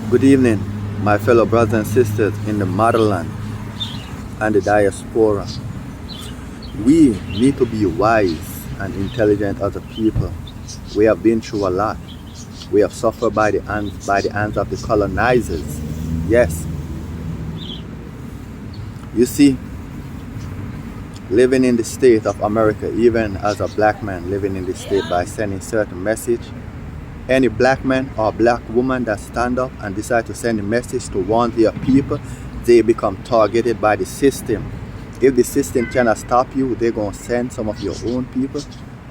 Good evening, my fellow brothers and sisters in the motherland and the diaspora. We need to be wise and intelligent as a people. We have been through a lot. We have suffered by the hands of the colonizers. Yes. You see, living in the state of America, even as a black man living in the state by sending certain message, any black man or black woman that stand up and decide to send a message to warn their people, they become targeted by the system. If the system cannot stop you, they're going to send some of your own people.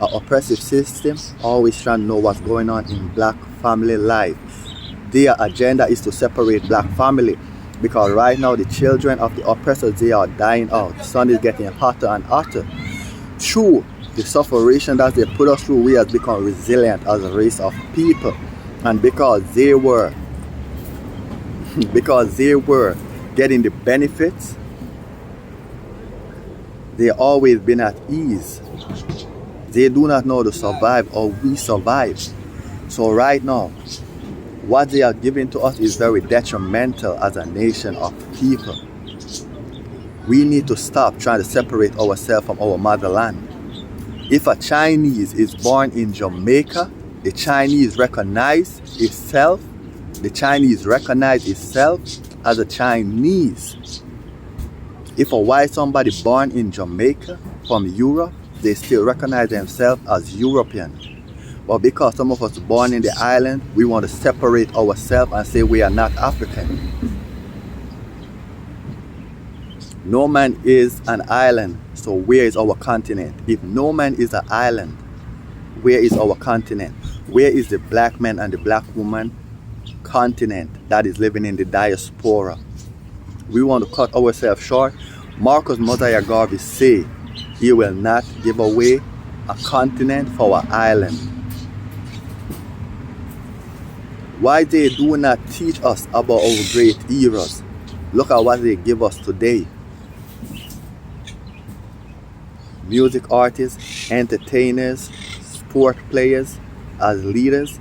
An oppressive system always trying to know what's going on in black family life. Their agenda is to separate black family, because right now the children of the oppressors, they are dying out. The sun is getting hotter and hotter. Through the sufferation that they put us through, we have become resilient as a race of people. And because they were getting the benefits, they always been at ease. They do not know to survive, or we survive. So right now, what they are giving to us is very detrimental as a nation of people. We need to stop trying to separate ourselves from our motherland. If a Chinese is born in Jamaica, the Chinese recognize itself as a Chinese. If a white somebody born in Jamaica from Europe, they still recognize themselves as European. But because some of us born in the island, we want to separate ourselves and say we are not African. No man is an island, so where is our continent? If no man is an island, where is our continent? Where is the black man and the black woman continent that is living in the diaspora? We want to cut ourselves short. Marcus Mosiah Garvey say he will not give away a continent for an island. Why they do not teach us about our great eras? Look at what they give us today. Music artists, entertainers, sport players as leaders.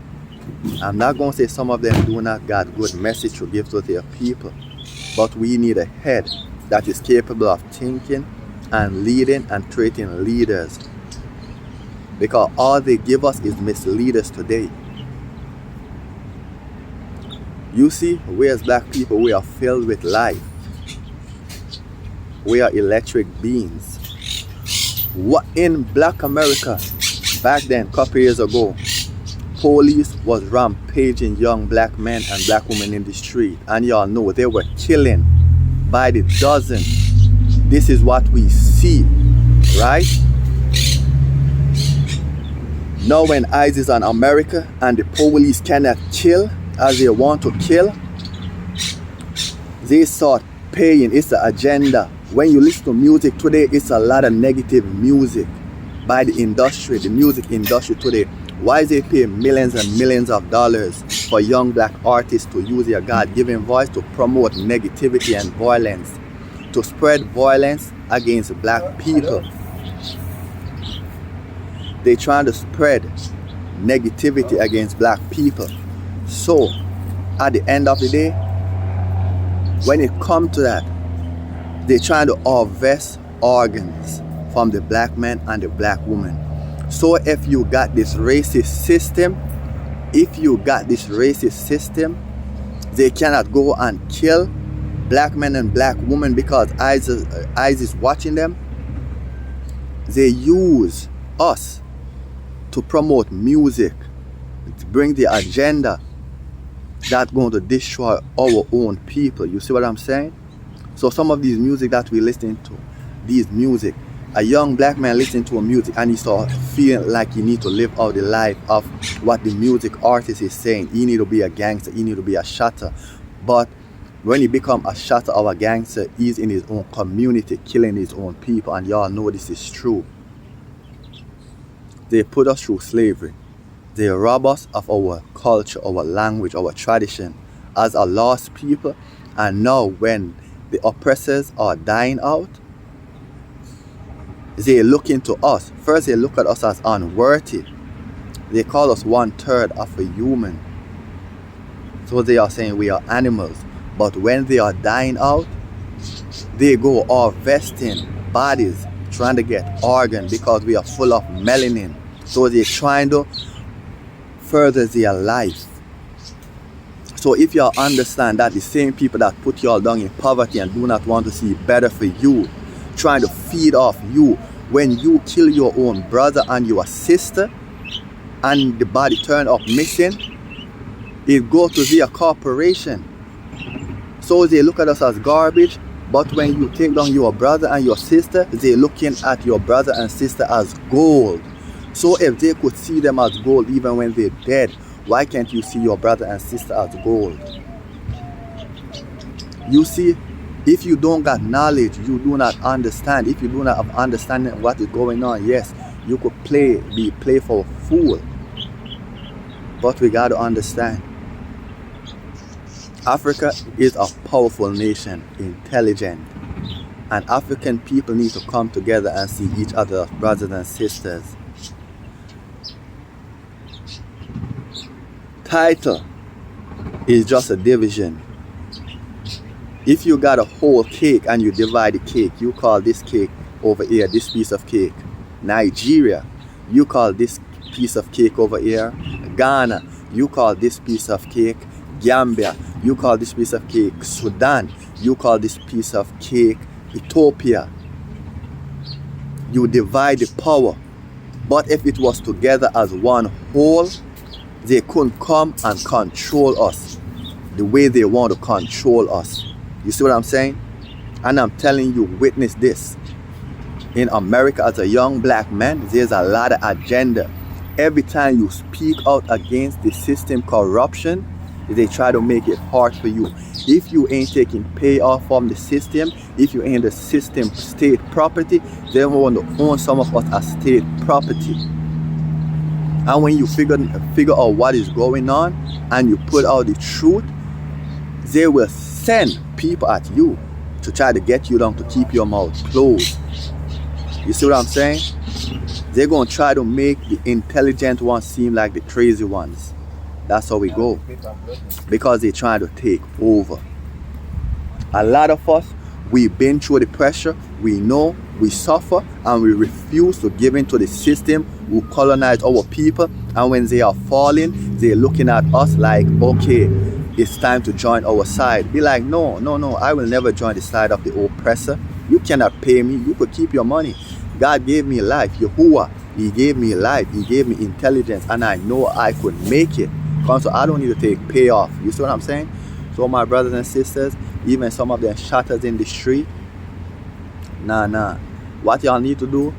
I'm not going to say some of them do not got good message to give to their people, but we need a head that is capable of thinking and leading and creating leaders, because all they give us is misleaders today. You see, we as black people, we are filled with life. We are electric beings. What in black America back then, couple years ago, police was rampaging young black men and black women in the street, and y'all know they were killing by the dozen. This is what we see, right? Now when eyes is on America and the police cannot kill as they want to kill, they start paying. It's the agenda. When you listen to music today, it's a lot of negative music by the industry, the music industry today. Why they pay millions and millions of dollars for young black artists to use their God-given voice to promote negativity and violence, to spread violence against black people? They trying to spread negativity against black people. So, at the end of the day, when it comes to that, they trying to harvest organs from the black man and the black woman. So if you got this racist system, they cannot go and kill black men and black women because eyes is watching them. They use us to promote music, to bring the agenda that's going to destroy our own people. You see what I'm saying? So some of these music that we listen to, a young black man listening to a music and he start feeling like he need to live out the life of what the music artist is saying. He need to be a gangster, he need to be a shotter. But when he become a shotter or a gangster, he's in his own community killing his own people, and y'all know this is true. They put us through slavery. They rob us of our culture, our language, our tradition as a lost people. And now when the oppressors are dying out, they look into us. First, they look at us as unworthy. They call us 1/3 of a human. So they are saying we are animals. But when they are dying out, they go harvesting bodies, trying to get organs because we are full of melanin. So they're trying to further their life. So if you all understand that the same people that put you all down in poverty and do not want to see better for you, trying to feed off you, when you kill your own brother and your sister and the body turn up missing, it go to their corporation. So they look at us as garbage, but when you take down your brother and your sister, they're looking at your brother and sister as gold. So if they could see them as gold even when they're dead, why can't you see your brother and sister as gold? You see, if you don't got knowledge, you do not understand. If you do not have understanding what is going on, yes, you could be playful fool. But we got to understand. Africa is a powerful nation, intelligent. And African people need to come together and see each other as brothers and sisters. Title is just a division. If you got a whole cake and you divide the cake, you call this cake over here, this piece of cake, Nigeria. You call this piece of cake over here, Ghana. You call this piece of cake, Gambia. You call this piece of cake, Sudan. You call this piece of cake, Ethiopia. You divide the power. But if it was together as one whole, they couldn't come and control us the way they want to control us. You see what I'm saying? And I'm telling you, witness this. In America, as a young black man, there's a lot of agenda. Every time you speak out against the system corruption, they try to make it hard for you. If you ain't taking payoff from the system, if you ain't the system state property, they want to own some of us as state property. And when you figure out what is going on and you put out the truth, they will send people at you to try to get you down, to keep your mouth closed. You see what I'm saying? They're going to try to make the intelligent ones seem like the crazy ones. That's how we go. Because they're trying to take over. A lot of us, we've been through the pressure. We know, we suffer, and we refuse to give in to the system who colonize our people. And when they are falling, they're looking at us like, okay, it's time to join our side. Be like, no, I will never join the side of the oppressor. You cannot pay me. You could keep your money. God gave me life. Yahuwah, He gave me life. He gave me intelligence, and I know I could make it. So I don't need to take payoff. You see what I'm saying? So my brothers and sisters, even some of them shatters in the street, nah. What y'all need to do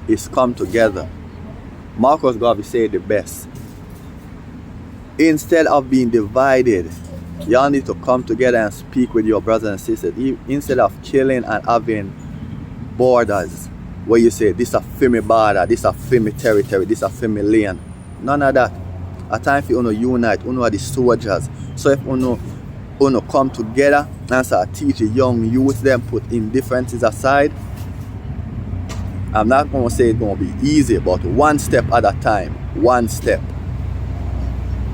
is come together. Marcus Garvey said the best. Instead of being divided, y'all need to come together and speak with your brothers and sisters. Instead of killing and having borders where you say this a Femi border, this a Femi territory, this a Femi lane. None of that. A time for you to unite, you are the soldiers. So if you come together and start teach the young youth, them put indifferences aside, I'm not going to say it's going to be easy, but one step at a time, one step.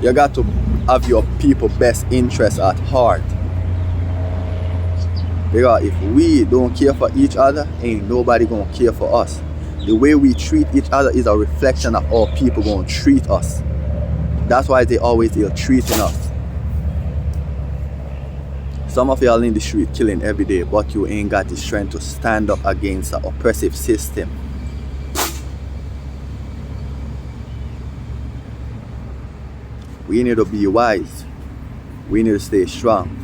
You got to have your people's best interests at heart. Because if we don't care for each other, ain't nobody going to care for us. The way we treat each other is a reflection of how people going to treat us. That's why they always ill-treating us. Some of y'all in the street killing every day, but you ain't got the strength to stand up against an oppressive system. We need to be wise. We need to stay strong.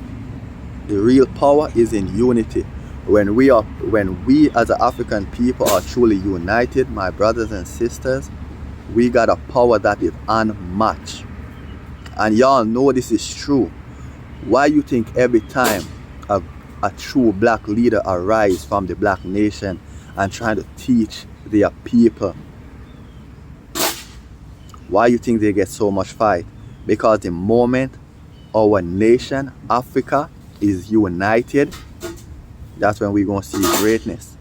The real power is in unity. When we as an African people are truly united, my brothers and sisters, we got a power that is unmatched. And y'all know this is true. Why you think every time a true black leader arises from the black nation and trying to teach their people, why you think they get so much fight? Because the moment our nation, Africa, is united, that's when we're going to see greatness.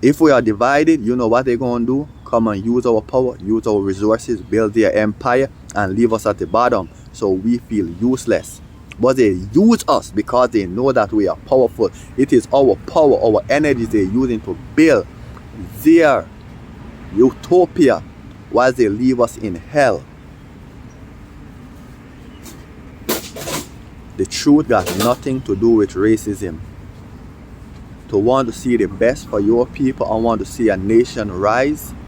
If we are divided, you know what they're going to do? Come and use our power, use our resources, build their empire, and leave us at the bottom. so we feel useless. But they use us because they know that we are powerful. It is our power, our energies they're using to build their utopia while they leave us in hell. The truth got nothing to do with racism. To want to see the best for your people and want to see a nation rise,